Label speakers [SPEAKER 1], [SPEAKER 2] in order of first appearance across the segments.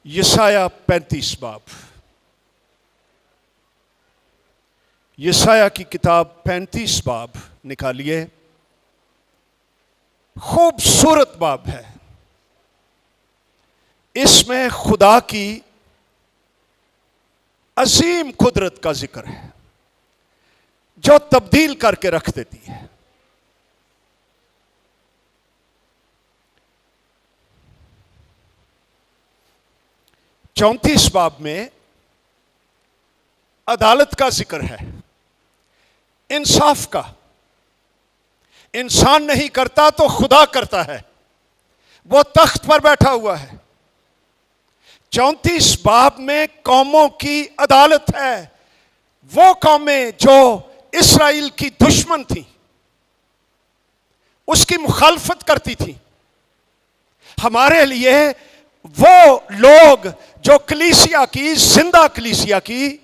[SPEAKER 1] यशाया 35 बाब। यशाया की किताब 35 बाब निकालिए। खूबसूरत बाब है। इसमें खुदा की अजीम कुदरत का जिक्र है जो तब्दील करके रख देती है। चौंतीस बाब में अदालत का जिक्र है, इंसाफ का। इंसान नहीं करता तो खुदा करता है, वो तख्त पर बैठा हुआ है। 34 बाब में कौमों की अदालत है। वो कौमें जो इस्राएल की दुश्मन थी, उसकी मुखालफत करती थी। हमारे लिए वो लोग जो कलीसिया की, जिंदा कलीसिया की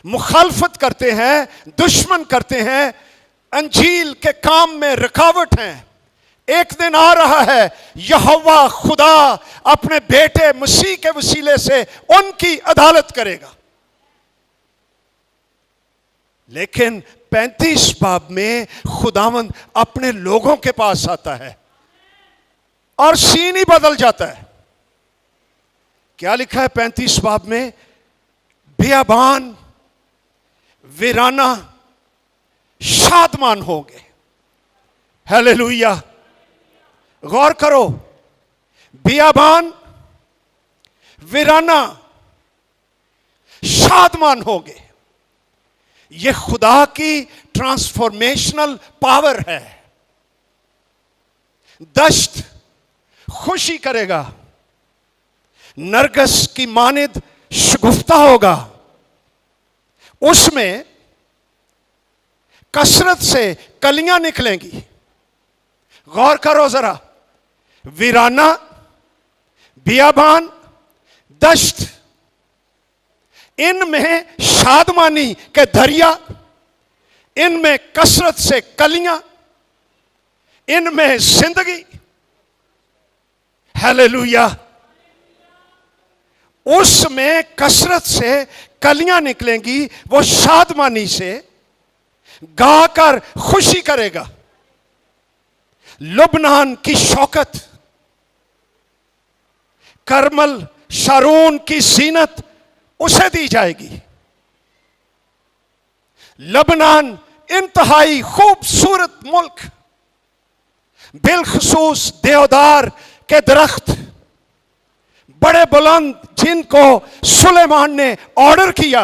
[SPEAKER 1] मुखालफत करते हैं, दुश्मन करते हैं, अंजील के काम में रुकावट हैं, एक दिन आ रहा है यहोवा खुदा अपने बेटे मसीह के वसीले से उनकी अदालत करेगा। लेकिन 35 बाब में खुदावंद अपने लोगों के पास आता है और सीन ही बदल जाता है। क्या लिखा है 35 बाब में? बियाबान वीराना शादमान होंगे। हालेलुया। गौर करो, बियाबान वीराना शादमान होंगे। यह खुदा की ट्रांसफॉर्मेशनल पावर है। दश्त खुशी करेगा, नरगस की मानिद शगुफ्ता होगा। उसमें कसरत से कलियां निकलेंगी। गौर करो जरा, वीराना, बियाबान, दश्त, इनमें शादमानी के दरिया, इनमें कसरत से कलियां, इनमें जिंदगी। हालेलुया। उसमें कसरत से कलियां निकलेंगी। वो शादमानी से गाकर खुशी करेगा। लुबनान की शौकत, करमल शारून की जीनत उसे दी जाएगी। लबनान इंतहाई खूबसूरत मुल्क, बिलखसूस देवदार के दरख्त बड़े बुलंद, जिनको सुलेमान ने ऑर्डर किया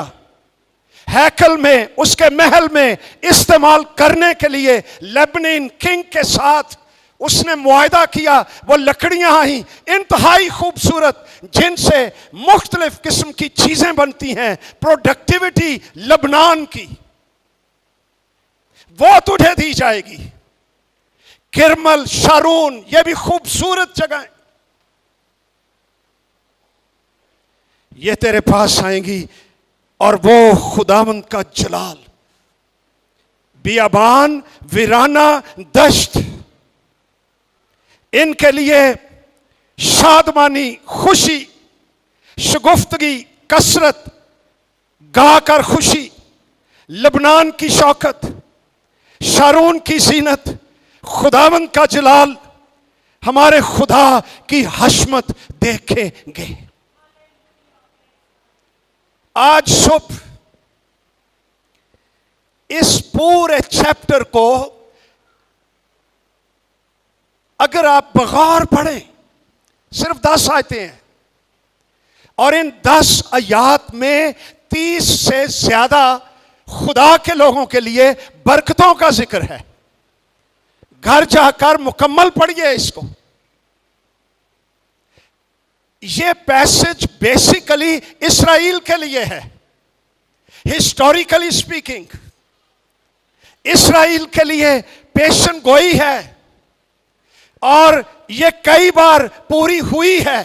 [SPEAKER 1] हैकल में, उसके महल में इस्तेमाल करने के लिए। लेबनीन किंग के साथ उसने मुआहदा किया। वो लकड़ियां आई इंतहाई खूबसूरत, जिनसे मुख्तलिफ किस्म की चीजें बनती हैं। प्रोडक्टिविटी लबनान की, वो तुझे दी जाएगी। किरमल शारून, ये भी खूबसूरत जगह, ये तेरे पास आएंगी। और वो खुदावंद का जलाल, बियाबान, वीराना, दश्त, इनके लिए शादमानी, खुशी, शगुफ्तगी, कसरत, गाकर खुशी, लबनान की शौकत, शारून की जीनत, खुदावंद का जलाल, हमारे खुदा की हशमत देखेंगे। आज सुबह इस पूरे चैप्टर को अगर आप बगौर पढ़ें, सिर्फ 10 आयतें हैं, और इन 10 आयात में 30 से ज्यादा खुदा के लोगों के लिए बरकतों का जिक्र है। घर जाकर मुकम्मल पढ़िए इसको। ये पैसेज बेसिकली इस्राएल के लिए है। हिस्टोरिकली स्पीकिंग इस्राएल के लिए पेशन गोई है, और ये कई बार पूरी हुई है।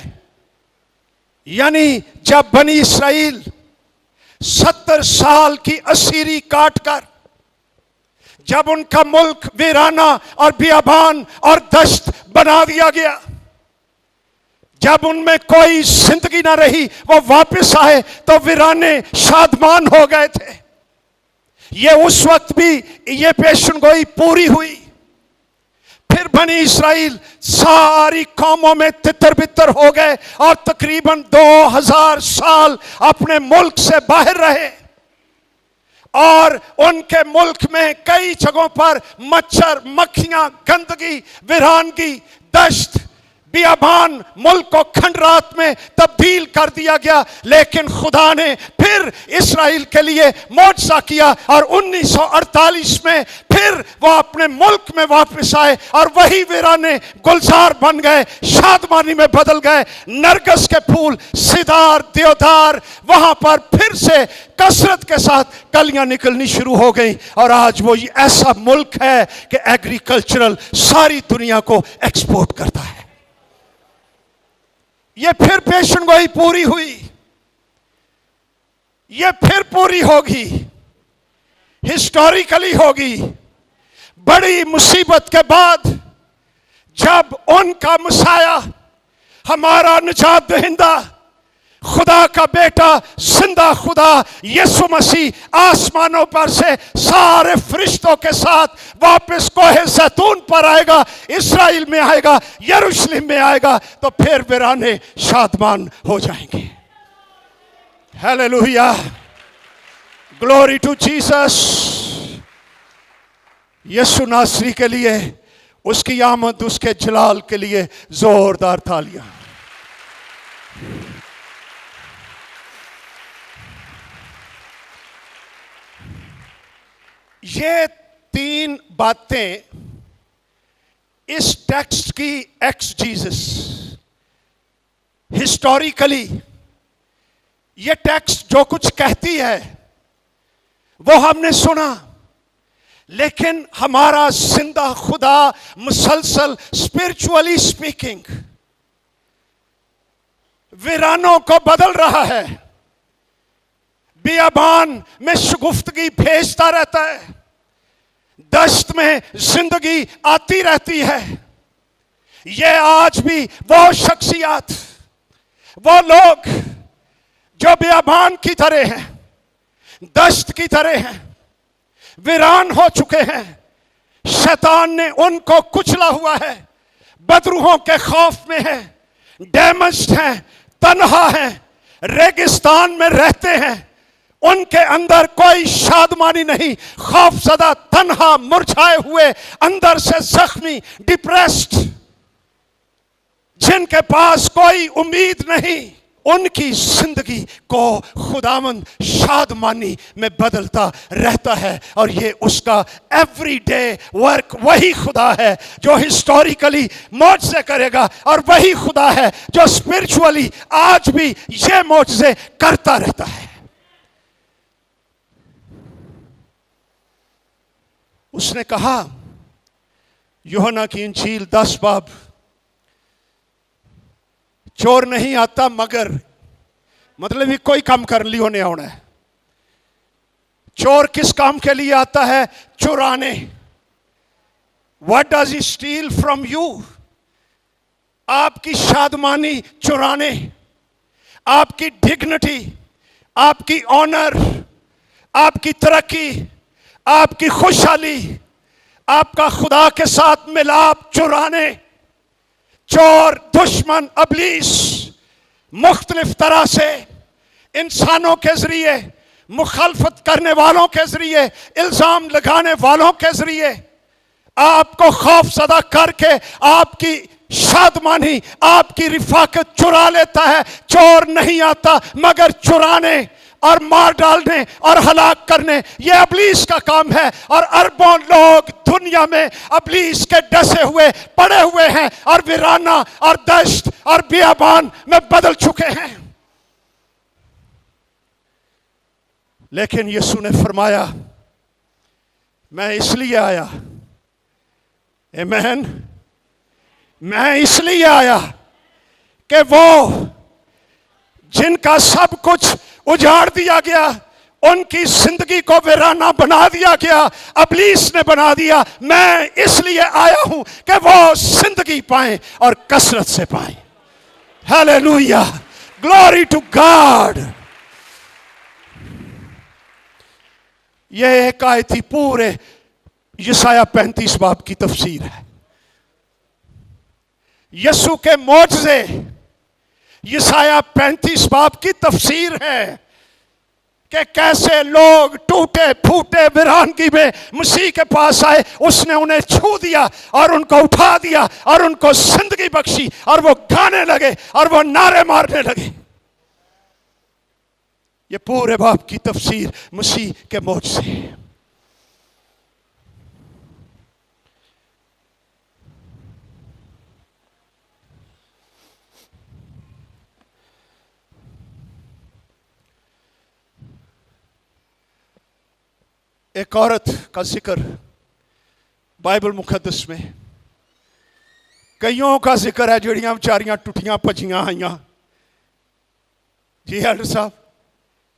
[SPEAKER 1] यानी जब बनी इस्राएल 70 साल की असीरी काटकर जब उनका मुल्क वीराना और बियाबान और दश्त बना दिया गया, जब उनमें कोई जिंदगी ना रही वो वापस आए तो वीराने शादमान हो गए थे। ये उस वक्त भी ये पेशन गोई पूरी हुई। फिर बनी इसराइल सारी कौमों में तितर बितर हो गए और तकरीबन 2000 साल अपने मुल्क से बाहर रहे। और उनके मुल्क में कई जगहों पर मच्छर, मक्खियां, गंदगी, वीरानगी, दश्त, बियाबान, मुल्क को खंडरात में तब्दील कर दिया गया। लेकिन खुदा ने फिर इसराइल के लिए मोजज़ा किया और 1948 में फिर वो अपने मुल्क में वापस आए और वही वीराने गुलजार बन गए, शादमानी में बदल गए। नरगस के फूल, सिदार, देवदार, वहां पर फिर से कसरत के साथ कलियां निकलनी शुरू हो गई। और आज वो ऐसा मुल्क है कि एग्रीकल्चरल सारी दुनिया को एक्सपोर्ट करता है। ये फिर पेशन गोई पूरी हुई, ये फिर पूरी होगी, हिस्टोरिकली होगी। बड़ी मुसीबत के बाद जब उनका मसाया, हमारा निजात दहिंदा, खुदा का बेटा, जिंदा खुदा यीशु मसीह आसमानों पर से सारे फरिश्तों के साथ वापस कोहे ज़ैतून पर आएगा, इस्राएल में आएगा, यरूशलेम में आएगा, तो फिर वीराने शादमान हो जाएंगे। Hallelujah, glory to Jesus. Yeshu नासरी के लिए, उसकी आमद, उसके जलाल के लिए जोरदार तालियां। ये तीन बातें इस टेक्स्ट की एक्सजीसस, हिस्टोरिकली ये टेक्स्ट जो कुछ कहती है वो हमने सुना, लेकिन हमारा जिंदा खुदा मुसलसल स्पिरिचुअली स्पीकिंग वीरानों को बदल रहा है, बियाबान में शगुफ्तगी भेजता रहता है, दश्त में जिंदगी आती रहती है। ये आज भी वो शख्सियत, वो लोग जो बियाबान की तरह हैं, दश्त की तरह हैं, वीरान हो चुके हैं, शैतान ने उनको कुचला हुआ है, बदरूहों के खौफ में है, डैमेज्ड हैं, तन्हा हैं, रेगिस्तान में रहते हैं, उनके अंदर कोई शादमानी नहीं, खौफज़दा, तन्हा, मुरझाए हुए, अंदर से जख्मी, डिप्रेस्ड, जिनके पास कोई उम्मीद नहीं, उनकी जिंदगी को खुदावंद शादमानी में बदलता रहता है। और ये उसका एवरीडे वर्क वही खुदा है जो हिस्टोरिकली मौजज़े करेगा, और वही खुदा है जो स्पिरिचुअली आज भी ये मौजज़े करता रहता है। उसने कहा, यूहन्ना की इंजील 10 बाब, चोर नहीं आता मगर, मतलब ये कोई काम कर लियो नहीं आना है। चोर किस काम के लिए आता है? चुराने। What does he steel from you? आपकी शादमानी चुराने, आपकी डिग्निटी, आपकी ऑनर, आपकी तरक्की, आपकी खुशहाली, आपका खुदा के साथ मिलाप चुराने। चोर, दुश्मन, अबलीस मुख्तलिफ तरह से इंसानों के जरिए, मुखालफत करने वालों के जरिए, इल्जाम लगाने वालों के जरिए आपको खौफज़दा करके आपकी शादमानी, आपकी रिफाकत चुरा लेता है। चोर नहीं आता मगर चुराने और मार डालने और हलाक करने, ये अबलीस का काम है। और अरबों लोग दुनिया में अबलीस के डसे हुए पड़े हुए हैं और वीराना और दश्त और बियाबान में बदल चुके हैं। लेकिन यीशु ने फरमाया, मैं इसलिए आया, आमीन, मैं इसलिए आया कि वो जिनका सब कुछ उजाड़ दिया गया, उनकी जिंदगी को वीराना बना दिया गया, अबलीस ने बना दिया। मैं इसलिए आया हूं कि वो जिंदगी पाएं और कसरत से पाएं। Hallelujah, glory to God. यह एक आयत ही पूरे यशाया 35 बाब की तफसीर है। यीशु के मौजज़े यशाया 35 बाब की तफसीर है कि कैसे लोग टूटे फूटे वीरानगी में मसीह के पास आए, उसने उन्हें छू दिया और उनको उठा दिया और उनको जिंदगी बख्शी और वो गाने लगे और वो नारे मारने लगे। ये पूरे बाप की तफसीर मसीह के मौजज़े। एक औरत का जिक्र बाइबल मुकद्दस में, कईयों का जिक्र है जड़ियां बेचारियां टुटियां भजियां आईयां। जी हेल्डर साहब,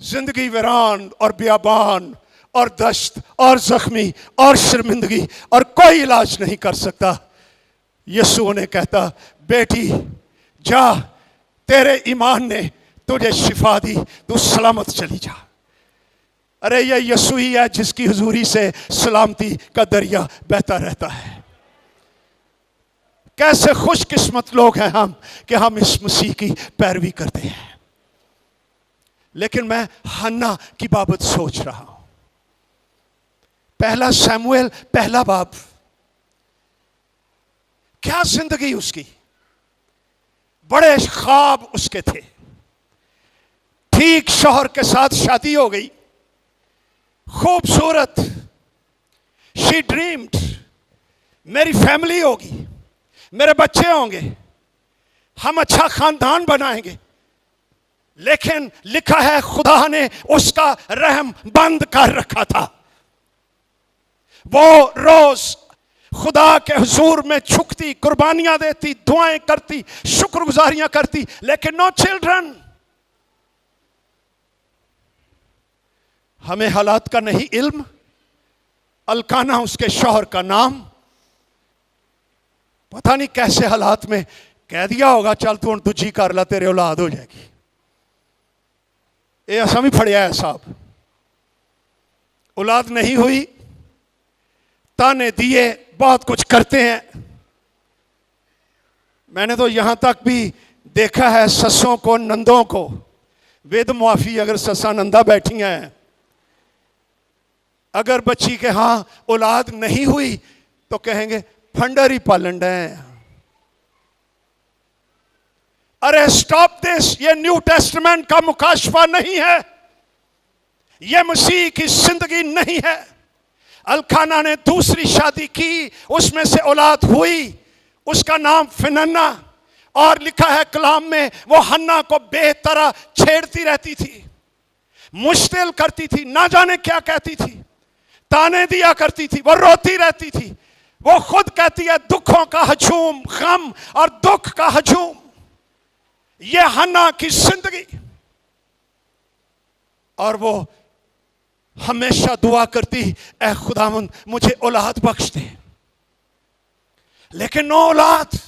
[SPEAKER 1] जिंदगी वीरान और बियाबान और दश्त और जख्मी और शर्मिंदगी और कोई इलाज नहीं कर सकता। यीशु ने कहता, बेटी जा, तेरे ईमान ने तुझे शिफा दी, तू सलामत चली जा। अरे ये यीशु ही है जिसकी हुजूरी से सलामती का दरिया बहता रहता है। कैसे खुशकिस्मत लोग हैं हम कि हम इस मसीह की पैरवी करते हैं। लेकिन मैं हन्ना की बाबत सोच रहा हूं। पहला शमूएल पहला बाब, क्या जिंदगी उसकी, बड़े ख्वाब उसके थे। ठीक शौहर के साथ शादी हो गई, खूबसूरत। शी ड्रीम्ड, मेरी फैमिली होगी, मेरे बच्चे होंगे, हम अच्छा खानदान बनाएंगे। लेकिन लिखा है खुदा ने उसका रहम बंद कर रखा था। वो रोज खुदा के हुजूर में झुकती, कुर्बानियां देती, दुआएं करती, शुक्रगुजारियां करती, लेकिन नो चिल्ड्रन। हमें हालात का नहीं इल्म। अलकाना उसके शौहर का नाम, पता नहीं कैसे हालात में कह दिया होगा, चल तू दूजी कर ला, तेरे औलाद हो जाएगी। ये असा भी फड़िया है साहब। औलाद नहीं हुई, ताने दिए, बहुत कुछ करते हैं। मैंने तो यहां तक भी देखा है ससों को, नंदों को, वेद मुआफी अगर ससा नंदा बैठी हैं, अगर बच्ची के हां औलाद नहीं हुई तो कहेंगे फंडर ही पालन है। अरे स्टॉप दिस, ये न्यू टेस्टमेंट का मुकाशफा नहीं है, ये मसीह की जिंदगी नहीं है। अलकाना ने दूसरी शादी की, उसमें से औलाद हुई, उसका नाम फिनन्ना, और लिखा है कलाम में वो हन्ना को बेतरह छेड़ती रहती थी, मुश्तिल करती थी, ना जाने क्या कहती थी, ताने दिया करती थी, वो रोती रहती थी। वो खुद कहती है दुखों का हजूम, गम और दुख का हजूम, ये हन्ना की जिंदगी। और वो हमेशा दुआ करती, ऐ खुदावंद मुझे औलाद बख्श दे, लेकिन नो औलाद।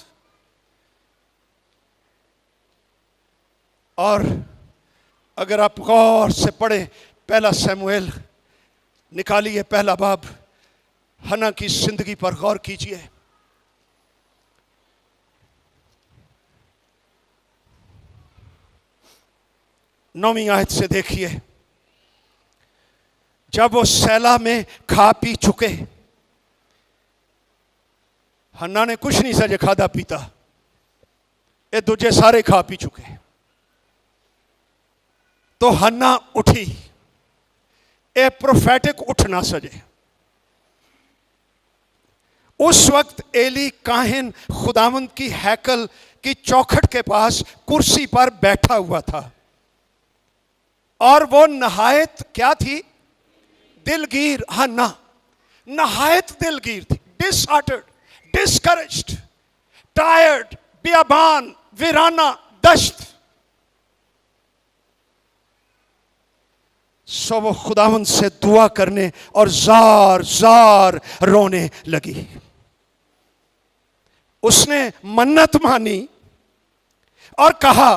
[SPEAKER 1] और अगर आप गौर से पढ़े पहला शमूएल, निकालिए पहला बाब, हन्ना की जिंदगी पर गौर कीजिए। नौवीं आयत से देखिए, जब वो सैला में खा पी चुके, हन्ना ने कुछ नहीं सजे खादा पीता, ये दूजे सारे खा पी चुके। तो हन्ना उठी, ए प्रोफेटिक उठ ना सजे। उस वक्त एली काहिन खुदावंद की हैकल की चौखट के पास कुर्सी पर बैठा हुआ था, और वो नहायत क्या थी, दिलगीर। हन्ना नहायत दिलगीर थी, डिसऑर्डर्ड, डिस्करेज्ड, टायर्ड, बियाबान, वीराना, दश्त। सो वो खुदावंद से दुआ करने और जार जार रोने लगी। उसने मन्नत मानी اور کہا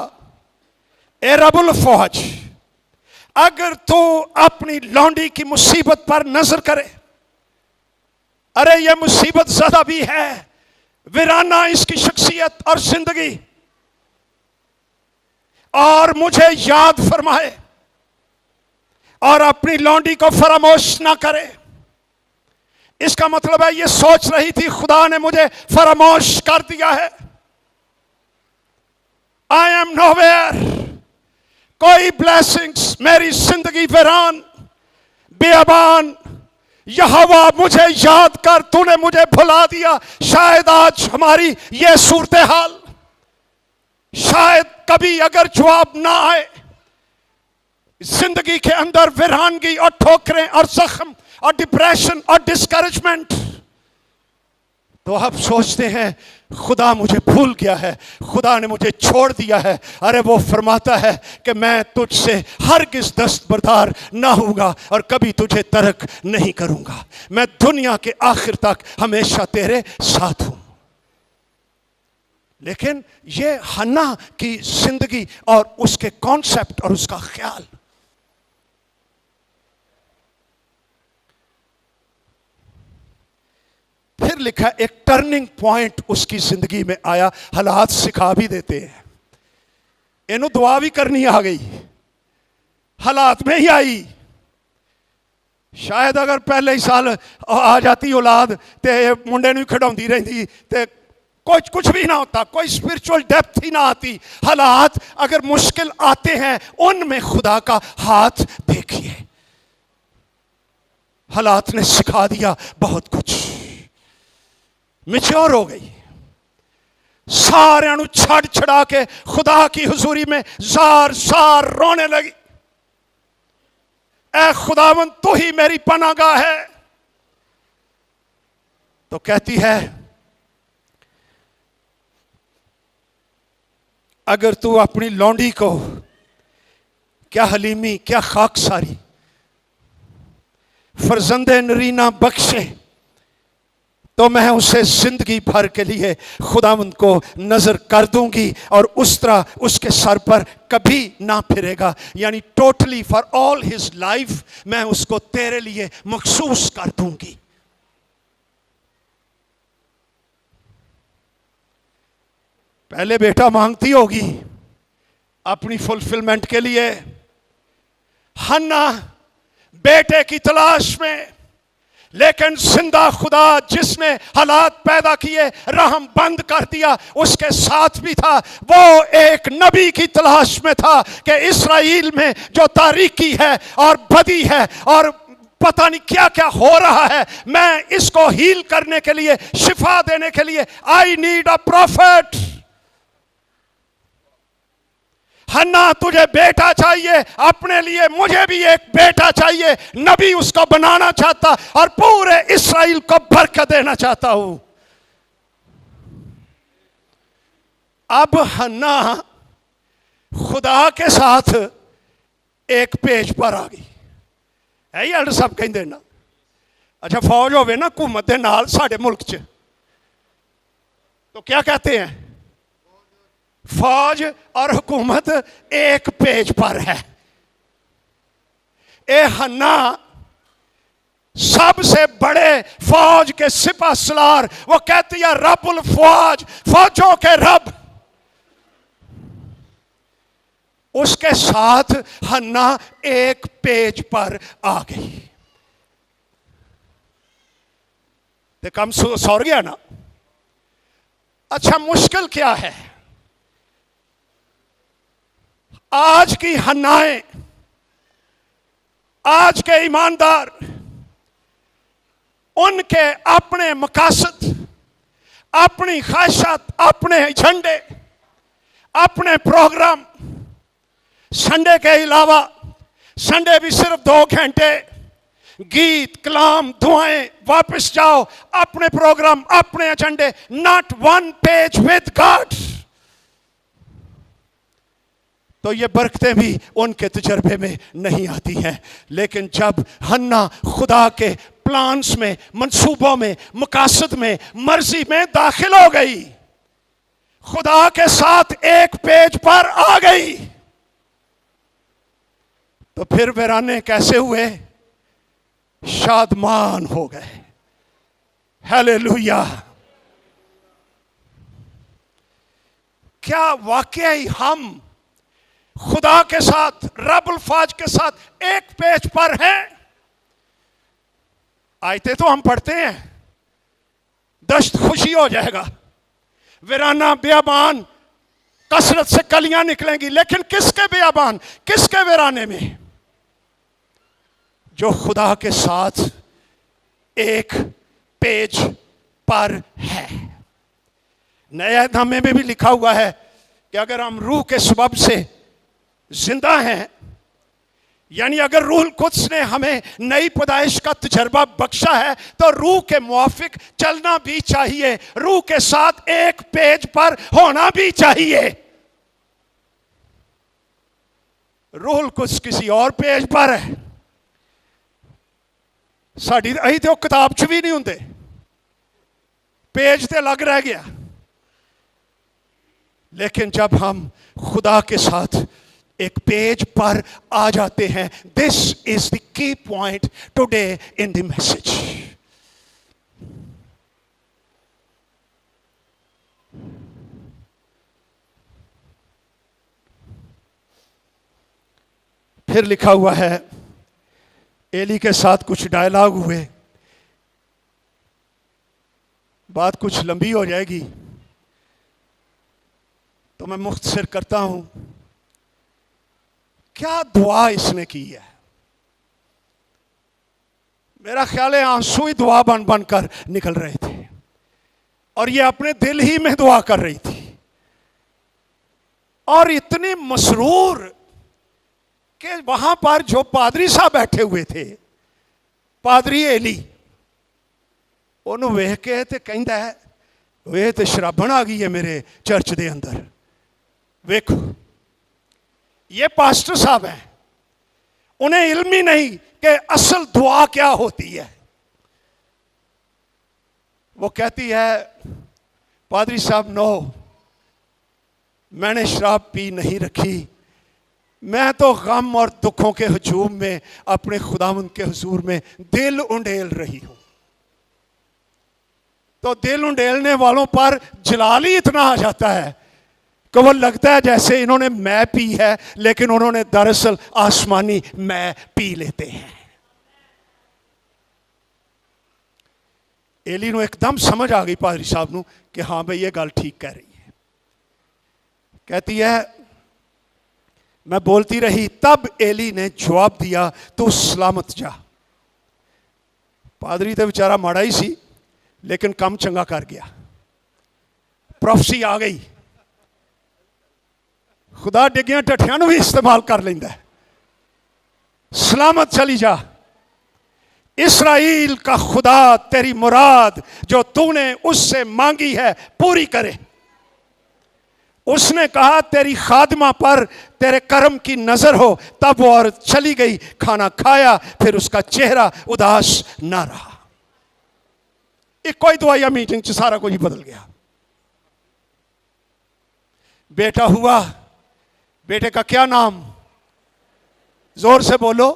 [SPEAKER 1] اے رب الفوج، اگر تو اپنی لونڈی کی مصیبت پر نظر کرے، ارے یہ مصیبت زدہ بھی ہے، ویرانہ اس کی شخصیت اور زندگی، اور مجھے یاد فرمائے اور اپنی لونڈی کو فراموش نہ کرے۔ اس کا مطلب ہے یہ سوچ رہی تھی خدا نے مجھے فراموش کر دیا ہے، I am nowhere، کوئی بلیسنگز، میری زندگی ویران بیابان، یہوہ مجھے یاد کر، تو نے مجھے بھلا دیا۔ شاید آج ہماری یہ صورتحال، شاید کبھی اگر جواب نہ آئے، زندگی کے اندر ویرانگی اور ٹھوکریں اور زخم اور ڈپریشن اور ڈسکریجمنٹ، تو آپ سوچتے ہیں خدا مجھے بھول گیا ہے، خدا نے مجھے چھوڑ دیا ہے۔ ارے وہ فرماتا ہے کہ میں تجھ سے ہرگز دستبردار نہ ہوں گا اور کبھی تجھے ترک نہیں کروں گا، میں دنیا کے آخر تک ہمیشہ تیرے ساتھ ہوں۔ لیکن یہ حنا کی زندگی اور اس کے کانسیپٹ اور اس کا خیال، پھر لکھا ایک ٹرننگ پوائنٹ اس کی زندگی میں آیا۔ حالات سکھا بھی دیتے ہیں، انہوں دعا بھی کرنی آ گئی، حالات میں ہی آئی۔ شاید اگر پہلے ہی سال آ جاتی اولاد تے منڈے نو کھڑاؤندی رہندی تے کچھ بھی نہ ہوتا، کوئی اسپرچول ڈیپتھ ہی نہ آتی۔ حالات اگر مشکل آتے ہیں ان میں خدا کا ہاتھ دیکھیے۔ حالات نے سکھا دیا بہت کچھ، میچور ہو گئی، سارے انو چھڑ چھڑا کے خدا کی حضوری میں زار زار رونے لگی، اے خداوند تو ہی میری پناہ گاہ ہے۔ تو کہتی ہے اگر تو اپنی لونڈی کو، کیا حلیمی، کیا خاکساری، فرزند نرینہ بخشے تو میں اسے زندگی بھر کے لیے خداوند کو نظر کر دوں گی اور اس طرح اس کے سر پر کبھی نہ پھرے گا، یعنی totally for all his life میں اس کو تیرے لیے مخصوص کر دوں گی۔ پہلے بیٹا مانگتی ہوگی اپنی فلفلمنٹ کے لیے، حنا بیٹے کی تلاش میں، لیکن زندہ خدا جس نے حالات پیدا کیے، رحم بند کر دیا، اس کے ساتھ بھی تھا۔ وہ ایک نبی کی تلاش میں تھا کہ اسرائیل میں جو تاریکی ہے اور بدی ہے اور پتہ نہیں کیا کیا ہو رہا ہے، میں اس کو ہیل کرنے کے لیے، شفا دینے کے لیے آئی نیڈ اے پروفیٹ۔ حنا تجھے بیٹا چاہیے، اپنے لیے مجھے بھی ایک بیٹا چاہیے، نبی اس کو بنانا چاہتا اور پورے اسرائیل کو برکت دینا چاہتا ہوں۔ اب حنا خدا کے ساتھ ایک پیج پر آ گئی ہے، یہ اڈ سب کہیں دینا۔ اچھا فوج ہوئے نا حکومت دے نال ساڑھے ملک چ، تو کیا کہتے ہیں؟ فوج اور حکومت ایک پیج پر ہے۔ اے حنا سب سے بڑے فوج کے سپہ سالار، وہ کہتی ہے رب الفوج، فوجوں کے رب، اس کے ساتھ حنا ایک پیج پر آ گئی۔ تو کم سور گیا نا۔ اچھا مشکل کیا ہے؟ آج کی حنائیں، آج کے ایماندار، ان کے اپنے مقاصد، اپنی خواہشات، اپنے ایجنڈے، اپنے پروگرام، سنڈے کے علاوہ، سنڈے بھی صرف 2 گھنٹے، گیت کلام دعائیں، واپس جاؤ، اپنے پروگرام، اپنے ایجنڈے، not one page with God۔ تو یہ برکتیں بھی ان کے تجربے میں نہیں آتی ہیں۔ لیکن جب حنا خدا کے پلانز میں، منصوبوں میں، مقاصد میں، مرضی میں داخل ہو گئی، खुदा के साथ एक पेज पर आ गई, तो फिर वीराने कैसे हुए? शादमान हो गए। हालेलुया। क्या वाकई हम खुदा के साथ, रब अल्फाज के साथ एक पेज पर हैं? आयतें तो हम पढ़ते हैं, दश्त खुशी हो जाएगा, वीराना बियाबान, कसरत से कलियां निकलेंगी, लेकिन किसके बियाबान, किसके वीराने में? जो खुदा के साथ एक पेज पर है। नए नामे में भी लिखा हुआ है कि अगर हम रूह के सबब से जिंदा हैं, यानी अगर रूह कुद्स ने हमें नई पैदाइश का तजर्बा बख्शा है, तो रूह के मुआफिक चलना भी चाहिए, रूह के साथ एक पेज पर होना भी चाहिए। रूह कुद्स किसी और पेज पर है, साड़ी अही तो किताब च भी नहीं होंगे, पेज ते अलग रह गया। लेकिन जब हम खुदा के साथ एक पेज पर आ जाते हैं, this is the key point today in the message. फिर लिखा हुआ है, एली के साथ कुछ डायलॉग हुए, बात कुछ लंबी हो जाएगी तो मैं मुख्तसर करता हूं। क्या दुआ इसने की है? मेरा ख्याल है आंसू ही दुआ बन बन कर निकल रहे थे, और ये अपने दिल ही में दुआ कर रही थी, और इतनी मसरूर कि वहां पर जो पादरी साहब बैठे हुए थे, पादरी एली, उन्होंने वेख के ते कहता है, वे तो शराबन आ गई है मेरे चर्च के अंदर। वेखो, ये पास्टर साहब हैं, उन्हें इल्म ही नहीं कि असल दुआ क्या होती है। वो कहती है, पादरी साहब, नो, मैंने शराब पी नहीं रखी, मैं तो गम और दुखों के हजूम में अपने खुदावंद के हुजूर में दिल उंडेल रही हूं। तो दिल उंडेलने वालों पर जलाल ही इतना आ जाता है कि वो लगता है जैसे इन्होंने मैं पी है, लेकिन उन्होंने दरअसल आसमानी मैं पी लेते हैं। एली को एकदम समझ आ गई पादरी साहब को कि हाँ भाई ये गल ठीक कह रही है। कहती है, मैं बोलती रही, तब एली ने जवाब दिया, तू सलामत जा। पादरी तो बेचारा माड़ा ही सी, लेकिन काम चंगा कर गया, प्रोफेसी आ गई। खुदा डिगियां टठियां भी इस्तेमाल कर लेंदा है। सलामत चली जा, इस्राएल का खुदा तेरी मुराद जो तूने उससे मांगी है पूरी करे। उसने कहा, तेरी खादमा पर तेरे करम की नजर हो। तब वो औरत चली गई, खाना खाया, फिर उसका चेहरा उदास ना रहा। एक कोई दवाइया मीटिंग च सारा कुछ बदल गया। बेटा हुआ, बेटे का क्या नाम? जोर से बोलो,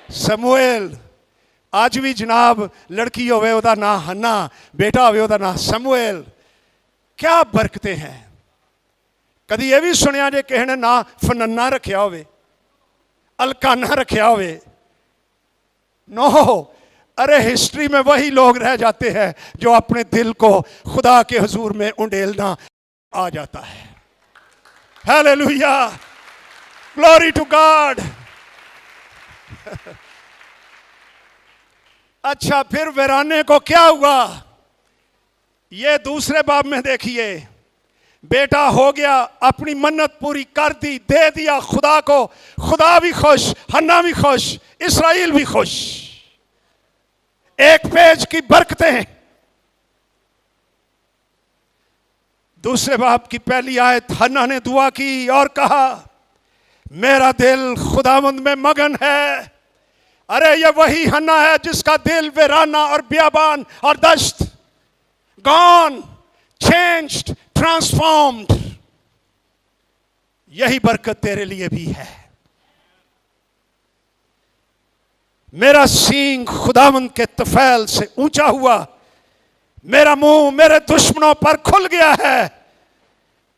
[SPEAKER 1] समूएल। आज भी जनाब लड़की होवे ओदा नाम हन्ना, बेटा होवे ओदा नाम समूएल। क्या बरकते हैं। कदी ये भी सुनिया जे किसी ने ना फनन्ना रखिया होवे, अलकाना रखिया होवे? नो, अरे हिस्ट्री में वही लोग रह जाते हैं जो अपने दिल को खुदा के हुजूर में उंडेलना आ जाता है। Hallelujah, glory to God. अच्छा, फिर वीराने को क्या हुआ? ये दूसरे बाब में देखिए, बेटा हो गया, अपनी मन्नत पूरी कर दी, दे दिया खुदा को। खुदा भी खुश, हन्ना भी खुश, इस्राएल भी खुश। एक पेज की बरकतें। दूसरे बाब की पहली आयत, हन्ना ने दुआ की और कहा, मेरा दिल खुदावंद में मगन है। अरे ये वही हन्ना है जिसका दिल वीराना और बियाबान और दश्त, गॉन, चेंज्ड, ट्रांसफॉर्म्ड। यही बरकत तेरे लिए भी है। मेरा सींग खुदावंद के तफैल से ऊंचा हुआ, मेरा मुंह मेरे दुश्मनों पर खुल गया है,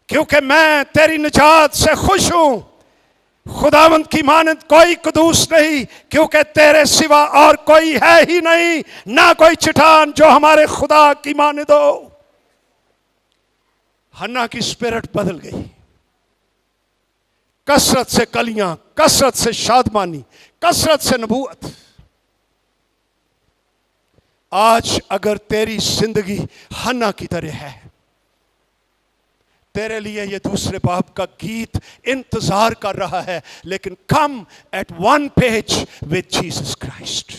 [SPEAKER 1] क्योंकि मैं तेरी निजात से खुश हूं। खुदावंद की मानद कोई कदूस नहीं, क्योंकि तेरे सिवा और कोई है ही नहीं, ना कोई चट्टान जो हमारे खुदा की मानद हो। हन्ना की स्पिरिट बदल गई। कसरत से कलियां, कसरत से शादमानी, कसरत से नबूवत। आज अगर तेरी जिंदगी हन्ना की तरह है, तेरे लिए ये दूसरे बाप का गीत इंतजार कर रहा है। लेकिन come at one page with Jesus Christ.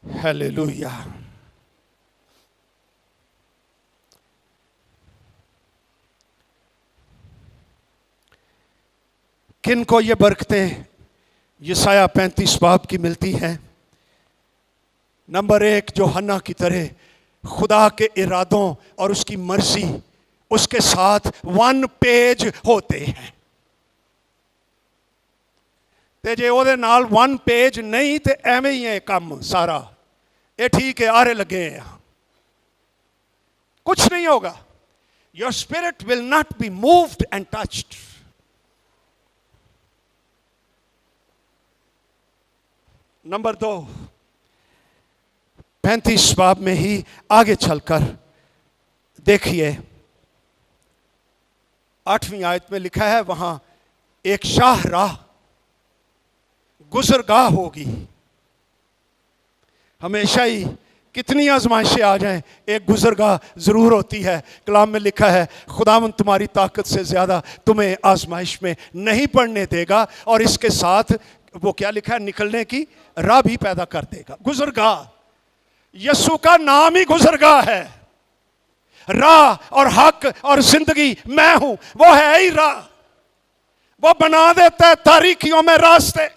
[SPEAKER 1] Hallelujah. किन को ये बरकतें यशायाह 35 बाब की मिलती हैं? नंबर 1, जो हन्ना की तरह खुदा के इरादों और उसकी मर्जी उसके साथ वन पेज होते हैं। ते जे ओदे नाल वन पेज नहीं ते एवें ही है काम सारा, ये ठीक है, आरे लगे हैं, कुछ नहीं होगा। Your spirit will not be moved and touched. Number 2, 35 बाब में ही आगे चलकर देखिए, 8वीं आयत में लिखा है, वहां एक शाहराह गुजरगाह होगी। हमेशा ही कितनी आजमाइशें आ जाएं, एक गुजरगाह जरूर होती है। कलाम में लिखा है, खुदावंद तुम्हारी ताकत से ज्यादा तुम्हें आजमाइश में नहीं पड़ने देगा, और इसके साथ वो क्या लिखा है, निकलने की राह भी पैदा कर देगा। गुजरगाह, यीशु का नाम ही गुजरगाह है। राह और हक और जिंदगी मैं हूं, वो है ही राह। वो बना देता है तारीकियों में रास्ते।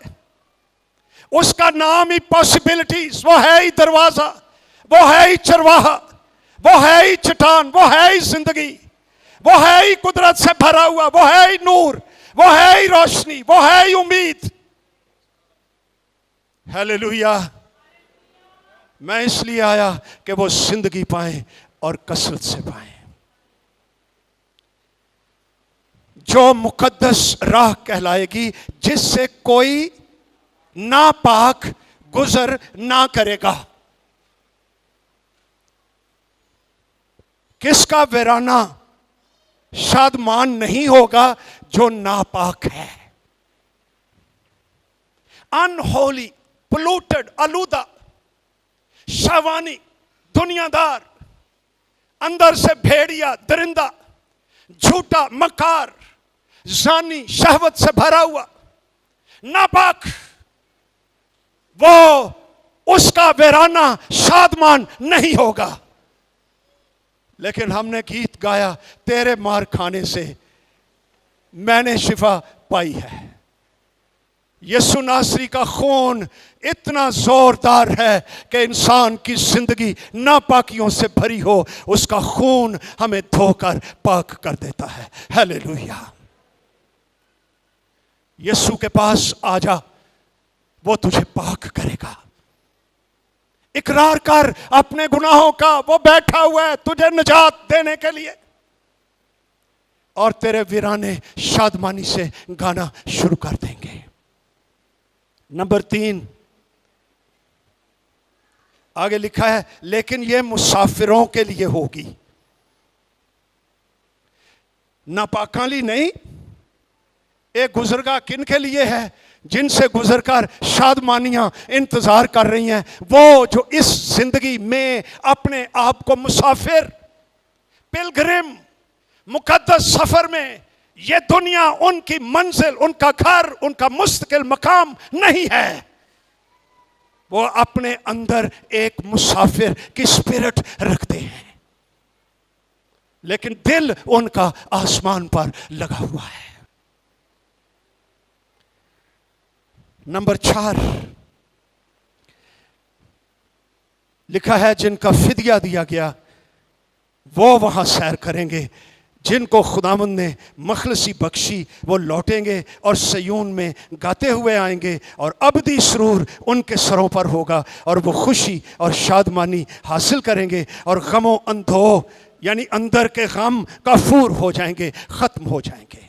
[SPEAKER 1] उसका नाम ही पॉसिबिलिटीज, वो है ही दरवाजा, वो है ही चरवाहा, वो है ही चट्टान, वो है ही जिंदगी, वो है ही कुदरत से भरा हुआ, वो है ही नूर, वो है ही रोशनी, वो है ही उम्मीद। हालेलुया। मैं इसलिए आया कि वो जिंदगी पाए और कसरत से पाए। जो मुकद्दस राह कहलाएगी, जिससे कोई नापाक गुजर ना करेगा। किसका वीराना शादमान नहीं होगा? जो नापाक है, अनहोली, पोल्यूटेड, आलूदा, शावानी, दुनियादार, अंदर से भेड़िया, दरिंदा, झूठा, मकार, जानी, शहवत से भरा हुआ, नापाक, वो उसका वीराना शादमान नहीं होगा। लेकिन हमने गीत गाया, तेरे मार खाने से मैंने शिफा पाई है। यीशु नासरी का खून इतना जोरदार है कि इंसान की जिंदगी नापाकियों से भरी हो, उसका खून हमें धोकर पाक कर देता है। हालेलुया। यीशु के पास आ जा, वो तुझे पाक करेगा। इकरार कर अपने गुनाहों का, वो बैठा हुआ है तुझे निजात देने के लिए, और तेरे वीराने शादमानी से गाना शुरू कर देंगे। नंबर 3, आगे लिखा है, लेकिन ये मुसाफिरों के लिए होगी, नापाकाली नहीं। एक गुजरगा किन के लिए है? जिनसे गुजरकर शादमानियां इंतजार कर रही हैं। वो जो इस जिंदगी में अपने आप को मुसाफिर, पिलग्रिम, मुकद्दस सफर में, ये दुनिया उनकी मंजिल, उनका घर, उनका मुस्तकिल मकाम नहीं है। वो अपने अंदर एक मुसाफिर की स्पिरिट रखते हैं, लेकिन दिल उनका आसमान पर लगा हुआ है। नंबर 4, लिखा है जिनका फिदिया दिया गया वो वहां सैर करेंगे, जिनको खुदावंद ने मखलसी बख्शी वो लौटेंगे और सयून में गाते हुए आएंगे और अबदी सुरूर उनके सरों पर होगा और वो खुशी और शादमानी हासिल करेंगे और गमो अंधो यानी अंदर के गम कफूर हो जाएंगे, ख़त्म हो जाएंगे।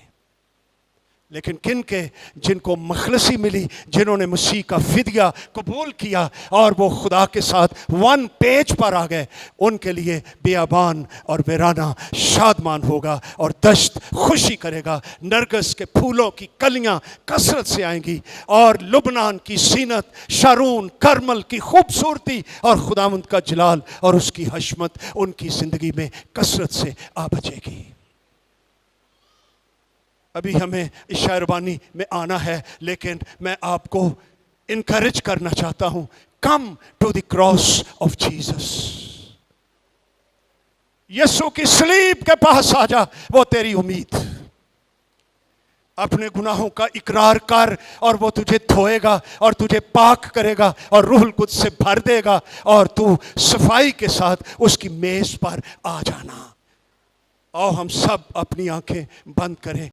[SPEAKER 1] लेकिन किन के? जिनको मखलसी मिली, जिन्होंने मसीह का फिदिया कबूल किया और वो खुदा के साथ वन पेज पर आ गए, उनके लिए बियाबान और वीराना शादमान होगा और दश्त खुशी करेगा। नरगस के फूलों की कलियां कसरत से आएंगी और लुबनान की सीनत, शारून, करमल की खूबसूरती और खुदावंद का जलाल और उसकी हशमत उनकी ज़िंदगी में कसरत से आ बचेगी। अभी हमें इस शायरबानी में आना है, लेकिन मैं आपको इनकरेज करना चाहता हूं, come to the cross of Jesus. Yeshu की सलीब के पास आ जा, वो तेरी उम्मीद। अपने गुनाहों का इकरार कर और वो तुझे धोएगा और तुझे पाक करेगा और रूहुल कुद्स से भर देगा और तू सफाई के साथ उसकी मेज पर आ जाना। आओ हम सब अपनी आंखें बंद करें